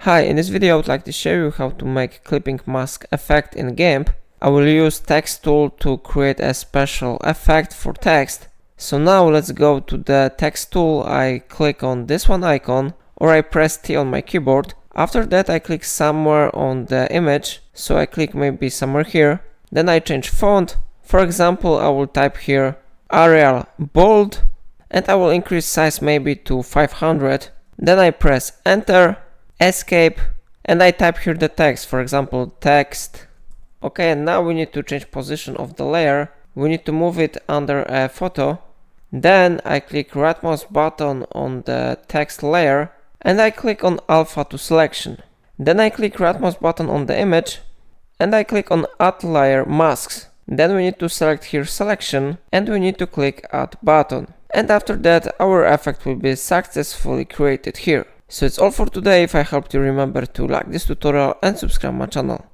Hi, in this video I would like to show you how to make clipping mask effect in GIMP. I will use text tool to create a special effect for text. So now let's go to the text tool. I click on this one icon, or I press T on my keyboard. After that I click somewhere on the image, so I click maybe somewhere here. Then I change font. For example, I will type here Arial bold, and I will increase size maybe to 500. Then I press enter, escape, and I type here the text, for example text. Okay, and now we need to change position of the layer. We need to move it under a photo. Then I click right mouse button on the text layer and I click on alpha to selection. Then I click right mouse button on the image and I click on add layer masks. Then we need to select here selection and we need to click add button. And after that our effect will be successfully created here. So it's all for today. If I helped you, remember to like this tutorial and subscribe my channel.